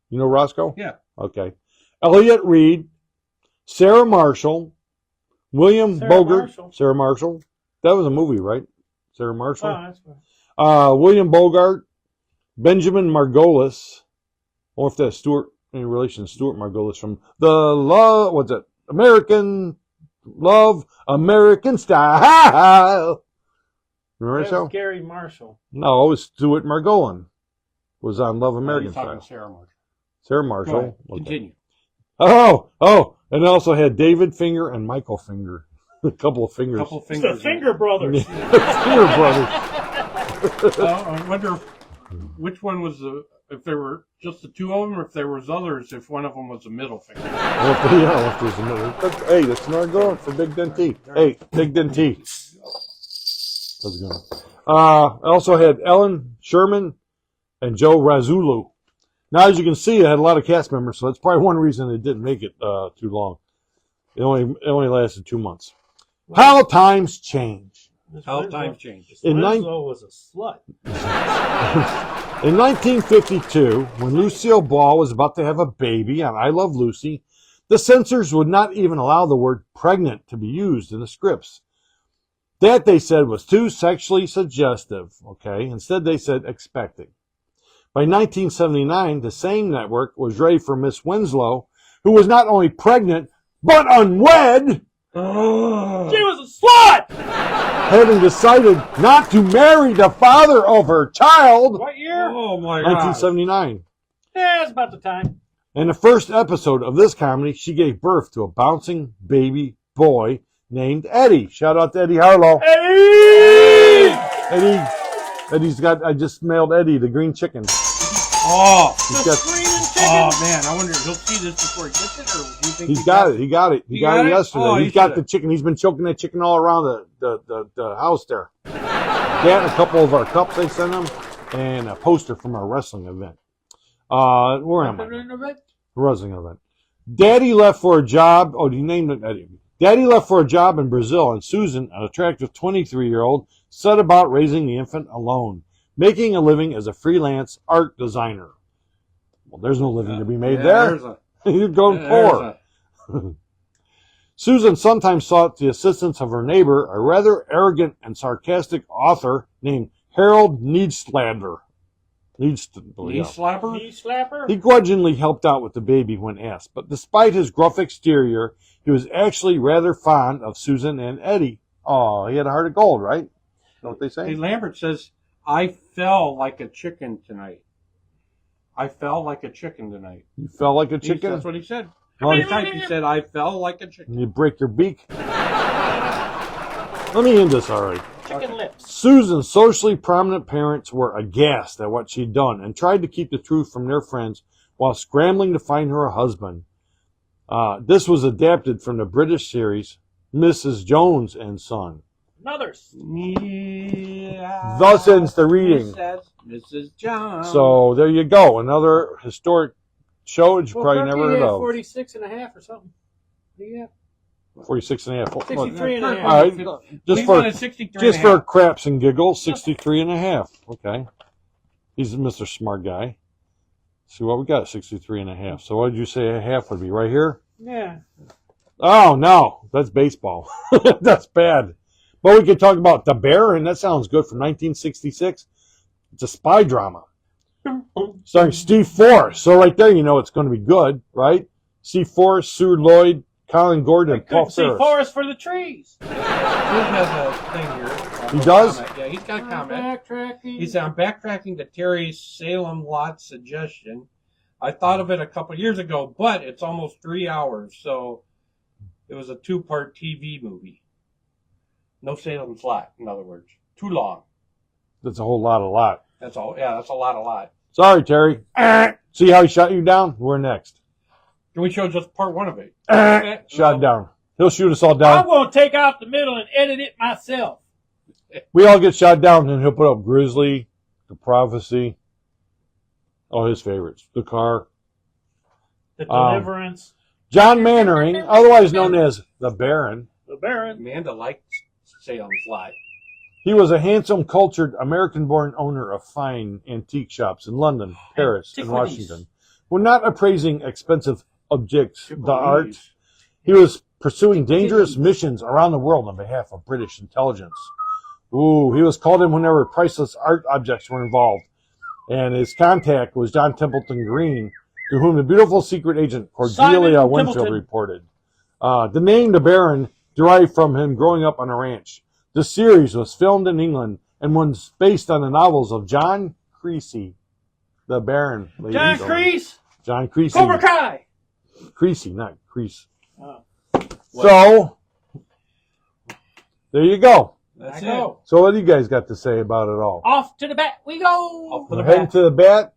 You know Roscoe? Yeah. Okay. Elliot Reed, Sarah Marshall, William Sarah Bogart. Marshall. Sarah Marshall. That was a movie, right? Sarah Oh, Marshall. that's good. William Bogart, Benjamin Margolis. Or if that's Stuart, in relation to Stuart Margolis from American Love, American Style. Remember that That show? was Gary Marshall. No, it was Stuart Margolin. Was on Love American You're talking Style. Sarah Marshall. Sarah Go Marshall. ahead. Okay. Continue. And it also had David Finger and Michael Finger. A couple of fingers. Couple It's the fingers. Finger Brothers. Finger brothers. I wonder which one was if there were just the two of them, or if there was others, if one of them was a middle finger. If there's another. Hey, that's not going for Big Dentee. Hey, Big Dentee. How's it going? I also had Ellen Sherman and Joe Razzulu. Now, as you can see, it had a lot of cast members, so that's probably one reason it didn't make it too long. It only lasted 2 months. How times change. How times change. In Winslow was a slut. In 1952, when Lucille Ball was about to have a baby on I Love Lucy, the censors would not even allow the word pregnant to be used in the scripts. That, they said, was too sexually suggestive, okay? Instead, they said expecting. By 1979, the same network was ready for Miss Winslow, who was not only pregnant, but unwed. She was a slut! Having decided not to marry the father of her child. What year? Oh my God. 1979. Yeah, it's about the time. In the first episode of this comedy, she gave birth to a bouncing baby boy named Eddie. Shout out to Eddie Harlow. Eddie! Eddie's got, I just mailed Eddie the green chicken. Oh, He's The got, screaming chicken! oh man, I wonder if he'll see this before he gets it, or do you think he's got it. He got it. He got it yesterday. Oh, He's got the chicken. He's been choking that chicken all around the house there. That and a couple of our cups they sent him, and a poster from our wrestling event. Where am I? Wrestling event. Daddy left for a job. Oh, he named it Eddie. Daddy left for a job in Brazil, and Susan, an attractive 23-year-old, set about raising the infant alone, making a living as a freelance art designer. Well, there's no living to be made there. You're going poor. Susan sometimes sought the assistance of her neighbor, a rather arrogant and sarcastic author named Harold Needslander. Knee slapper? Knee slapper? He grudgingly helped out with the baby when asked, but despite his gruff exterior, he was actually rather fond of Susan and Eddie. Oh, he had a heart of gold, right? Know what they say? Hey, Lambert says, I fell like a chicken tonight. I fell like a chicken tonight. You fell like a chicken? That's what he said. Oh, He said, I fell like a chicken. you break your beak? Let me end this already. Chicken lips. Susan's socially prominent parents were aghast at what she'd done and tried to keep the truth from their friends while scrambling to find her a husband. This was adapted from the British series Mrs. Jones and Son. Mothers. Yeah. Thus ends the reading. Mrs. John. So there you go. Another historic show that you probably never heard of. 46 and a half or something. Yeah. 46 and a half. 63 and a half. All right. We wanted 63 Just and a for half. craps and giggles, 63 and a half. Okay. He's Mr. Smart Guy. See what we got, 63 and a half. So what did you say a half would be? Right here? Yeah. Oh, no. That's baseball. That's bad. But we could talk about The Baron. That sounds good, from 1966. It's a spy drama. Starring Steve Forrest. So right there, you know it's going to be good, right? Steve Forrest, Sue Lloyd, Colin Gordon, and Paul Couldn't see Ferris. forest for the trees. He has a thing here. He does? Comment. Yeah, he's got a comment. Backtracking. He said, I'm backtracking to Terry's Salem Lot suggestion. I thought of it a couple years ago, but it's almost 3 hours, so it was a 2-part TV movie. No Salem's Lot, in other words. Too long. That's a whole lot. That's all. Yeah, that's a lot. Sorry, Terry. See how he shot you down? We're next. Can we show just part one of it? Shot down. He'll shoot us all I'm down. going to take out the middle and edit it myself. We all get shot down, and he'll put up Grizzly, The Prophecy, all his favorites. The Car. The Deliverance. John Mannering, otherwise known as The Baron. The Baron. Amanda liked Salem's Lot. He was a handsome, cultured, American-born owner of fine antique shops in London, Paris, and Antiquities. Washington. When not appraising expensive objects, the Triple art, E's. he was pursuing dangerous missions around the world on behalf of British intelligence. Ooh, he was called in whenever priceless art objects were involved. And his contact was John Templeton Green, to whom the beautiful secret agent Cordelia Simon Winfield Templeton. reported. The name The Baron derived from him growing up on a ranch. The series was filmed in England and was based on the novels of John Creasy, The Baron. ladies John and gentlemen. Crease. John Creasy. Cobra Kai. Creasy, not Crease. Oh. So, there you go. That's I it. go. So what do you guys got to say about it all? Off to the bat we go. Off to We're the heading bat. to the bat.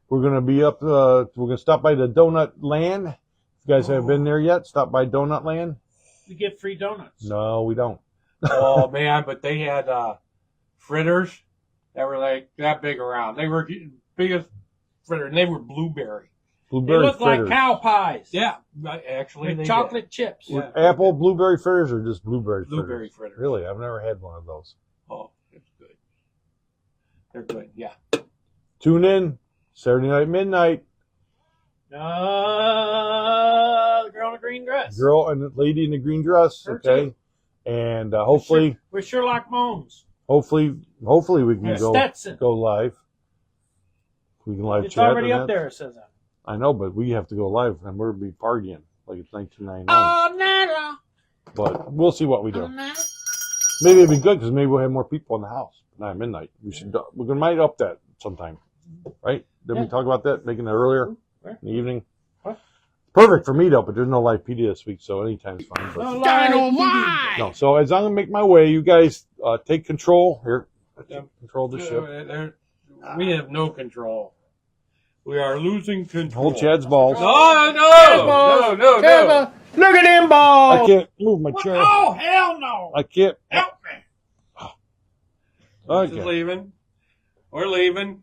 We're going to be up, we're going to stop by the Donut Land. If you guys haven't been there yet, stop by Donut Land. We get free donuts. No, we don't. Oh man, but they had fritters that were like that big around. They were biggest fritters, and they were blueberry. They Blueberry look fritters. like cow pies. Yeah, actually, With they chocolate chips. Yeah. Apple blueberry fritters or just blueberry did. Blueberry fritters? fritters. Really? I've never had one of those. Oh, it's good. They're good. Yeah. Tune in Saturday night midnight. The girl in the green dress. Girl and the lady in the green dress. Her Okay. too. And hopefully With Sherlock Holmes. we can And go Stetson. live. We can live It's chat. already and up that. there, it says that. I know, but we have to go live, and we'll be partying like it's 1999. Oh, no. But we'll see what we do. No. Maybe it'd be good because maybe we'll have more people in the house. Not at midnight. We might up that sometime, right? Didn't we talk about that, making it earlier in the evening? What? Perfect for me though, but there's no live PD this week, so anytime's fine. But Dynamite! no, so as I'm gonna make my way, you guys take control here. Control the ship. We have no control. We are losing control. Hold Chad's balls. No. Look at them balls! I can't move my chair. Oh, hell no. I can't. Help me. This is Okay. leaving. We're leaving.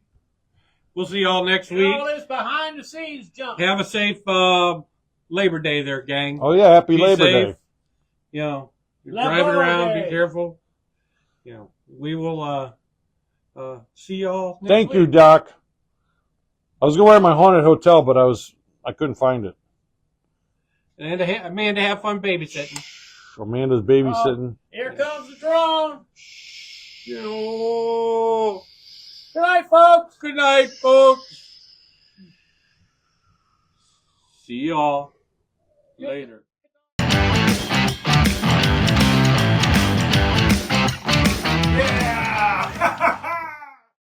We'll see y'all next week. All this behind the scenes junk. Have a safe Labor Day there, gang. Oh yeah, happy Be Labor safe. Day. You know, you're Labor driving around, Day. be careful. You know, we will see y'all next Thank week. you, Doc. I was gonna wear my haunted hotel, but I couldn't find it. And Amanda, have fun babysitting. Amanda's babysitting. Here comes the drone. Oh. Good night, folks. Good night, folks. See y'all later. Yeah.